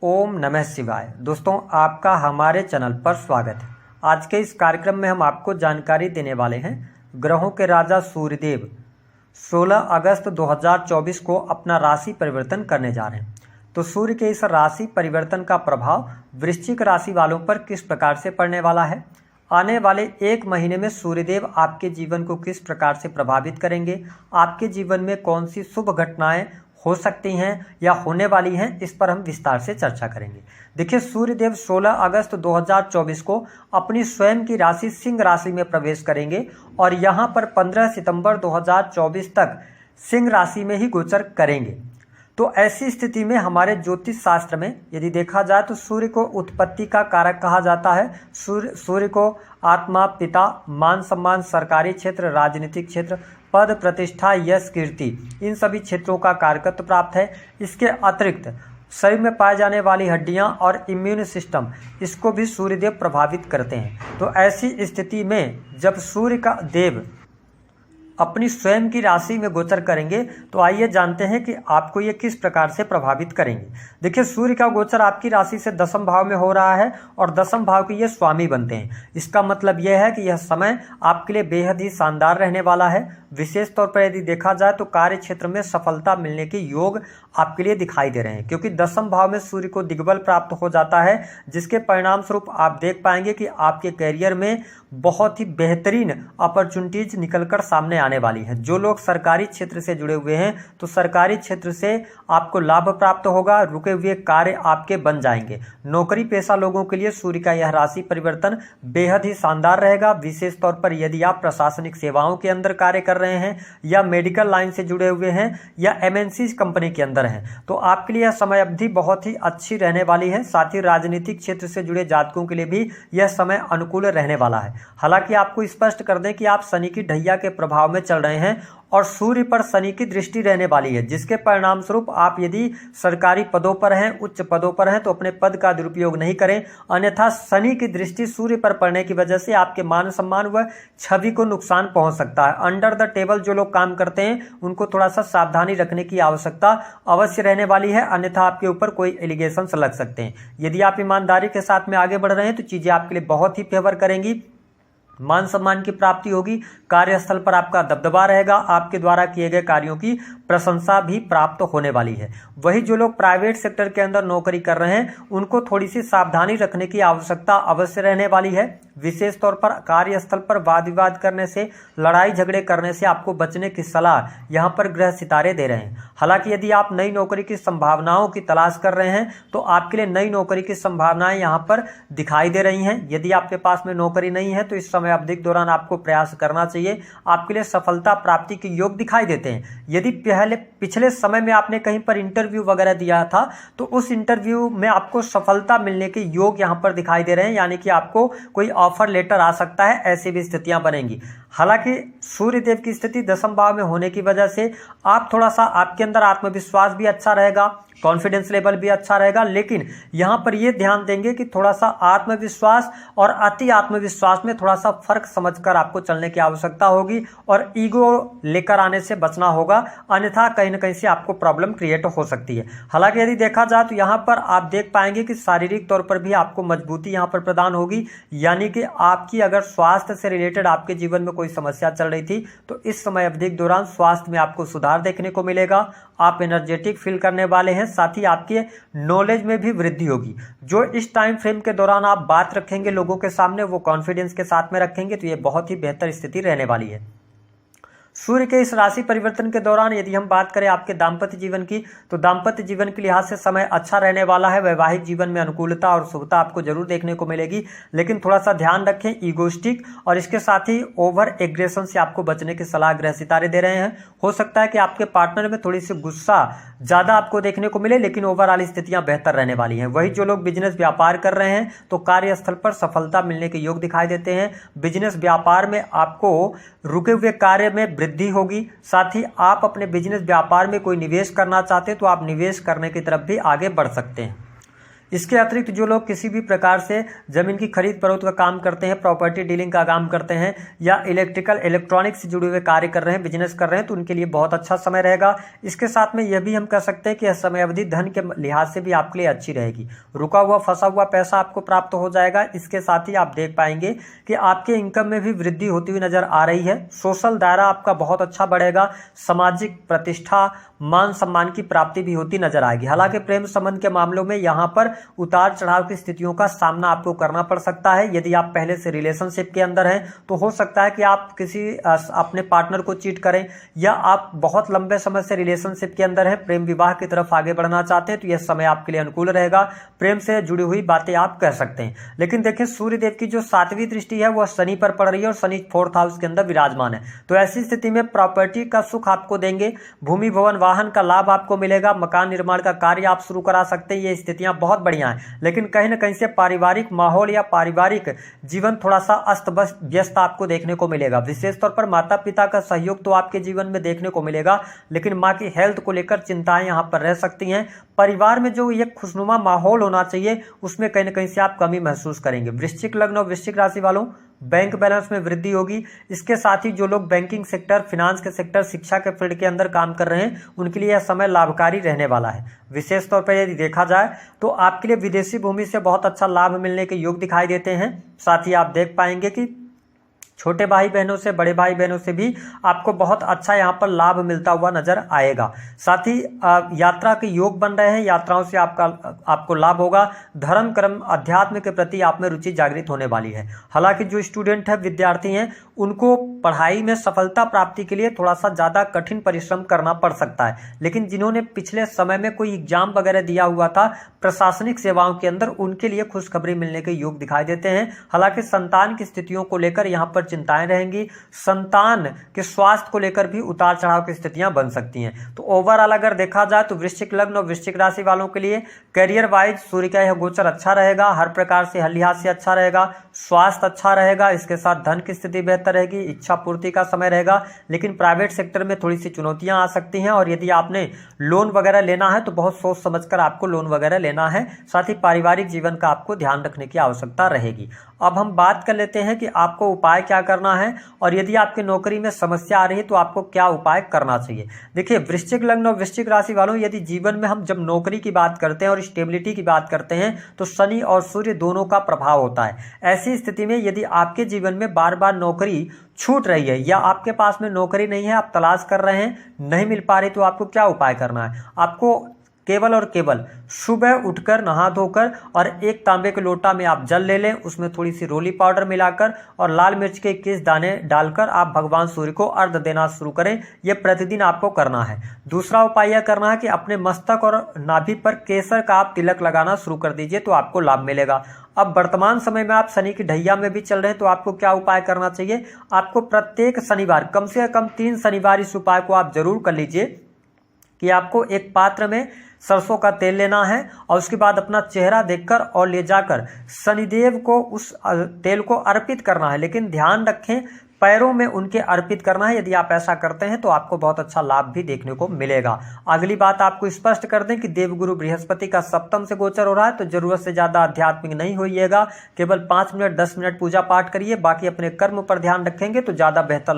ओम नमः शिवाय। दोस्तों, आपका हमारे चैनल पर स्वागत है। आज के इस कार्यक्रम में हम आपको जानकारी देने वाले हैं ग्रहों के राजा सूर्यदेव 16 अगस्त 2024 को अपना राशि परिवर्तन करने जा रहे हैं। तो सूर्य के इस राशि परिवर्तन का प्रभाव वृश्चिक राशि वालों पर किस प्रकार से पड़ने वाला है, आने वाले एक महीने में सूर्यदेव आपके जीवन को किस प्रकार से प्रभावित करेंगे, आपके जीवन में कौन सी शुभ घटनाएं हो सकती हैं या होने वाली हैं, इस पर हम विस्तार से चर्चा करेंगे। देखिए, सूर्यदेव 16 अगस्त 2024 को अपनी स्वयं की राशि सिंह राशि में प्रवेश करेंगे और यहाँ पर 15 सितंबर 2024 तक सिंह राशि में ही गोचर करेंगे। तो ऐसी स्थिति में हमारे ज्योतिष शास्त्र में यदि देखा जाए तो सूर्य को उत्पत्ति का कारक कहा जाता है। सूर्य को आत्मा, पिता, मान सम्मान, सरकारी क्षेत्र, राजनीतिक क्षेत्र, पद प्रतिष्ठा, यश, कीर्ति, इन सभी क्षेत्रों का कारकत्व प्राप्त है। इसके अतिरिक्त शरीर में पाए जाने वाली हड्डियां और इम्यून सिस्टम, इसको भी सूर्यदेव प्रभावित करते हैं। तो ऐसी स्थिति में जब सूर्य का देव अपनी स्वयं की राशि में गोचर करेंगे तो आइए जानते हैं कि आपको ये किस प्रकार से प्रभावित करेंगे। देखिए, सूर्य का गोचर आपकी राशि से दसम भाव में हो रहा है और दसम भाव के ये स्वामी बनते हैं। इसका मतलब यह है कि यह समय आपके लिए बेहद ही शानदार रहने वाला है। विशेष तौर पर यदि देखा जाए तो कार्य क्षेत्र में सफलता मिलने के योग आपके लिए दिखाई दे रहे हैं, क्योंकि दसम भाव में सूर्य को दिग्बल प्राप्त हो जाता है, जिसके परिणाम स्वरूप आप देख पाएंगे कि आपके करियर में बहुत ही बेहतरीन अपॉर्चुनिटीज निकलकर सामने आने वाली है। जो लोग सरकारी क्षेत्र से जुड़े हुए हैं तो सरकारी क्षेत्र से आपको लाभ प्राप्त होगा, रुके हुए कार्य आपके बन जाएंगे। नौकरी पेशा लोगों के लिए सूर्य का यह राशि परिवर्तन बेहद ही शानदार रहेगा। विशेष तौर पर यदि आप प्रशासनिक सेवाओं के अंदर कार्य कर रहे हैं या मेडिकल लाइन से जुड़े हुए हैं या एमएनसी कंपनी के अंदर हैं तो आपके लिए यह समय अवधि बहुत ही अच्छी रहने वाली है। साथ ही राजनीतिक क्षेत्र से जुड़े जातकों के लिए भी यह समय अनुकूल रहने वाला है। हालांकि आपको स्पष्ट कर दें कि आप शनि की ढैया के प्रभाव में चल रहे हैं और सूर्य पर शनि की दृष्टि रहने वाली है, जिसके परिणाम स्वरूप आप यदि सरकारी पदों पर हैं, उच्च पदों पर हैं तो अपने पद का दुरुपयोग नहीं करें, अन्यथा शनि की दृष्टि सूर्य पर पड़ने की वजह से आपके मान सम्मान व छवि को नुकसान पहुंच सकता है। अंडर द टेबल जो लोग काम करते हैं उनको थोड़ा सा सावधानी रखने की आवश्यकता अवश्य रहने वाली है, अन्यथा आपके ऊपर कोई एलिगेशन लग सकते हैं। यदि आप ईमानदारी के साथ में आगे बढ़ रहे हैं तो चीजें आपके लिए बहुत ही फेवर करेंगी। मान सम्मान की प्राप्ति होगी, कार्यस्थल पर आपका दबदबा रहेगा, आपके द्वारा किए गए कार्यों की प्रशंसा भी प्राप्त होने वाली है। वही जो लोग प्राइवेट सेक्टर के अंदर नौकरी कर रहे हैं उनको थोड़ी सी सावधानी रखने की आवश्यकता अवश्य रहने वाली है। विशेष तौर पर कार्यस्थल पर वाद विवाद करने से, लड़ाई झगड़े करने से आपको बचने की सलाह यहाँ पर ग्रह सितारे दे रहे हैं। हालांकि यदि आप नई नौकरी की संभावनाओं की तलाश कर रहे हैं तो आपके लिए नई नौकरी की संभावनाएं यहाँ पर दिखाई दे रही हैं। यदि आपके पास में नौकरी नहीं है तो इस समय अवधि के दौरान आपको प्रयास करना चाहिए, आपके लिए सफलता प्राप्ति के योग दिखाई देते हैं। यदि पिछले समय में आपने कहीं पर इंटरव्यू वगैरह दिया था तो उस इंटरव्यू में आपको सफलता मिलने के योग यहाँ पर दिखाई दे रहे हैं, यानी कि आपको कोई ऑफर लेटर आ सकता है, ऐसी भी स्थितियां बनेंगी। हालांकि सूर्यदेव की स्थिति दसम भाव में होने की वजह से आप थोड़ा सा, आपके अंदर आत्मविश्वास भी अच्छा रहेगा, कॉन्फिडेंस लेवल भी अच्छा रहेगा, लेकिन यहां पर यह ध्यान देंगे कि थोड़ा सा आत्मविश्वास और अति आत्मविश्वास में थोड़ा सा फर्क समझकर आपको चलने की आवश्यकता होगी और ईगो लेकर आने से बचना होगा, अन्यथा कहीं ना कहीं से आपको प्रॉब्लम क्रिएट हो सकती है। हालांकि यदि देखा जाए तो यहां पर आप देख पाएंगे कि शारीरिक तौर पर भी आपको मजबूती यहां पर प्रदान होगी, यानी कि आपकी अगर स्वास्थ्य से रिलेटेड आपके जीवन में कोई समस्या चल रही थी तो इस समय अवधि के दौरान स्वास्थ्य में आपको सुधार देखने को मिलेगा। आप एनर्जेटिक फील करने वाले हैं, साथ ही आपके नॉलेज में भी वृद्धि होगी। जो इस टाइम फ्रेम के दौरान आप बात रखेंगे लोगों के सामने, वो कॉन्फिडेंस के साथ में रखेंगे तो ये बहुत ही बेहतर स्थिति रहने वाली है। सूर्य के इस राशि परिवर्तन के दौरान यदि हम बात करें आपके दाम्पत्य जीवन की तो दाम्पत्य जीवन के लिहाज से समय अच्छा रहने वाला है। वैवाहिक जीवन में अनुकूलता और शुभता आपको जरूर देखने को मिलेगी, लेकिन थोड़ा सा ध्यान रखें ईगोस्टिक और इसके साथ ही ओवर एग्रेशन से आपको बचने की सलाह ग्रह सितारे दे रहे हैं। हो सकता है कि आपके पार्टनर में थोड़ी सी गुस्सा ज्यादा आपको देखने को मिले, लेकिन ओवरऑल स्थितियां बेहतर रहने वाली हैं। वही जो लोग बिजनेस व्यापार कर रहे हैं तो कार्यस्थल पर सफलता मिलने के योग दिखाई देते हैं। बिजनेस व्यापार में आपको रुके हुए कार्य में वृद्धि होगी, साथ ही आप अपने बिजनेस व्यापार में कोई निवेश करना चाहते हैं तो आप निवेश करने की तरफ भी आगे बढ़ सकते हैं। इसके अतिरिक्त जो लोग किसी भी प्रकार से जमीन की खरीद फरोख्त का काम करते हैं, प्रॉपर्टी डीलिंग का काम करते हैं या इलेक्ट्रॉनिक्स से जुड़े हुए कार्य कर रहे हैं, बिजनेस कर रहे हैं, तो उनके लिए बहुत अच्छा समय रहेगा। इसके साथ में यह भी हम कह सकते हैं कि यह समय अवधि धन के लिहाज से भी आपके लिए अच्छी रहेगी। रुका हुआ फंसा हुआ पैसा आपको प्राप्त हो जाएगा। इसके साथ ही आप देख पाएंगे कि आपके इनकम में भी वृद्धि होती हुई नजर आ रही है। सोशल दायरा आपका बहुत अच्छा बढ़ेगा। सामाजिक प्रतिष्ठा, मान सम्मान की प्राप्ति भी होती नजर आएगी। हालांकि प्रेम संबंध के मामलों में यहां पर उतार चढ़ाव की स्थितियों का सामना आपको करना पड़ सकता है। यदि आप पहले से रिलेशनशिप के अंदर हैं तो हो सकता है कि आप किसी अपने पार्टनर को चीट करें, या आप बहुत लंबे समय से रिलेशनशिप के अंदर हैं, प्रेम विवाह की तरफ आगे बढ़ना चाहते हैं, तो यह समय आपके लिए अनुकूल रहेगा। प्रेम से जुड़ी हुई बातें आप कह सकते हैं। लेकिन देखिए, सूर्य देव की जो 7वीं दृष्टि है वह शनि पर पड़ रही है और शनि 4th हाउस के अंदर विराजमान है। तो ऐसी स्थिति में प्रॉपर्टी का सुख आपको देंगे, भूमि भवन वाहन का लाभ आपको मिलेगा, मकान निर्माण का कार्य आप शुरू करा सकते हैं। ये स्थितियां बहुत बढ़िया हैं। लेकिन कहीं ना कहीं से पारिवारिक माहौल या पारिवारिक जीवन थोड़ा सा अस्त व्यस्त आपको देखने को मिलेगा। विशेष तौर पर माता पिता का सहयोग तो आपके जीवन में देखने को मिलेगा, लेकिन माँ की हेल्थ को लेकर चिंताएं यहाँ पर रह सकती हैं। परिवार में जो ये खुशनुमा माहौल होना चाहिए उसमें कहीं ना कहीं से आप कमी महसूस करेंगे। वृश्चिक लग्न और वृश्चिक राशि वालों, बैंक बैलेंस में वृद्धि होगी। इसके साथ ही जो लोग बैंकिंग सेक्टर, फिनांस के सेक्टर, शिक्षा के फील्ड के अंदर काम कर रहे हैं उनके लिए यह समय लाभकारी रहने वाला है। विशेष तौर पर यदि देखा जाए तो आपके लिए विदेशी भूमि से बहुत अच्छा लाभ मिलने के योग दिखाई देते हैं। साथ ही आप देख पाएंगे कि छोटे भाई बहनों से, बड़े भाई बहनों से भी आपको बहुत अच्छा यहाँ पर लाभ मिलता हुआ नजर आएगा। साथ ही यात्रा के योग बन रहे हैं, यात्राओं से आपको लाभ होगा। धर्म कर्म अध्यात्म के प्रति आप में रुचि जागृत होने वाली है। हालांकि जो स्टूडेंट है, विद्यार्थी हैं, उनको पढ़ाई में सफलता प्राप्ति के लिए थोड़ा सा ज़्यादा कठिन परिश्रम करना पड़ सकता है। लेकिन जिन्होंने पिछले समय में कोई एग्जाम वगैरह दिया हुआ था प्रशासनिक सेवाओं के अंदर, उनके लिए खुशखबरी मिलने के योग दिखाई देते हैं। हालांकि संतान की स्थितियों को लेकर यहाँ पर चिंताएं रहेंगी। संतान के स्वास्थ्य को लेकर भी उतार चढ़ाव की स्थितियां बन सकती हैं। तो ओवरऑल अगर देखा जाए तो वृश्चिक लग्न और वृश्चिक राशि वालों के लिए करियर वाइज सूर्य का यह गोचर अच्छा रहेगा, हर प्रकार से, हर लिहाज से अच्छा रहेगा। स्वास्थ्य अच्छा रहेगा, इसके साथ धन की स्थिति बेहतर रहेगी, इच्छा पूर्ति का समय रहेगा। लेकिन प्राइवेट सेक्टर में थोड़ी सी चुनौतियां आ सकती हैं, और यदि आपने लोन वगैरह लेना है तो बहुत सोच समझकर आपको लोन वगैरह लेना है। साथ ही पारिवारिक जीवन का आपको ध्यान रखने की आवश्यकता रहेगी। अब हम बात कर लेते हैं कि आपको उपाय क्या करना है, और यदि आपकी नौकरी में समस्या आ रही है तो आपको क्या उपाय करना चाहिए। देखिए, वृश्चिक लग्न और वृश्चिक राशि वालों, यदि जीवन में हम जब नौकरी की बात करते हैं और स्टेबिलिटी की बात करते हैं तो शनि और सूर्य दोनों का प्रभाव होता है। ऐसी स्थिति में यदि आपके जीवन में बार बार नौकरी छूट रही है या आपके पास में नौकरी नहीं है, आप तलाश कर रहे हैं, नहीं मिल पा रही, तो आपको क्या उपाय करना है। आपको केवल और केवल सुबह उठकर नहा धोकर और एक तांबे के लोटा में आप जल ले लें, उसमें थोड़ी सी रोली पाउडर मिलाकर और लाल मिर्च के 21 दाने डालकर आप भगवान सूर्य को अर्घ देना शुरू करें। यह प्रतिदिन आपको करना है। दूसरा उपाय यह करना है कि अपने मस्तक और नाभि पर केसर का आप तिलक लगाना शुरू कर दीजिए, तो आपको लाभ मिलेगा। अब वर्तमान समय में आप शनि की ढैया में भी चल रहे हैं, तो आपको क्या उपाय करना चाहिए। आपको प्रत्येक शनिवार, कम से कम 3 शनिवार इस उपाय को आप जरूर कर लीजिए कि आपको एक पात्र में सरसों का तेल लेना है और उसके बाद अपना चेहरा देखकर और ले जाकर शनिदेव को उस तेल को अर्पित करना है। लेकिन ध्यान रखें, पैरों में उनके अर्पित करना है। यदि आप ऐसा करते हैं तो आपको बहुत अच्छा लाभ भी देखने को मिलेगा। अगली बात आपको स्पष्ट कर दें कि देवगुरु बृहस्पति का सप्तम से गोचर हो रहा है, तो जरूरत से ज्यादा आध्यात्मिक नहीं होइएगा। केवल 5 मिनट 10 मिनट पूजा पाठ करिए, बाकी अपने कर्म पर ध्यान रखेंगे तो ज्यादा बेहतर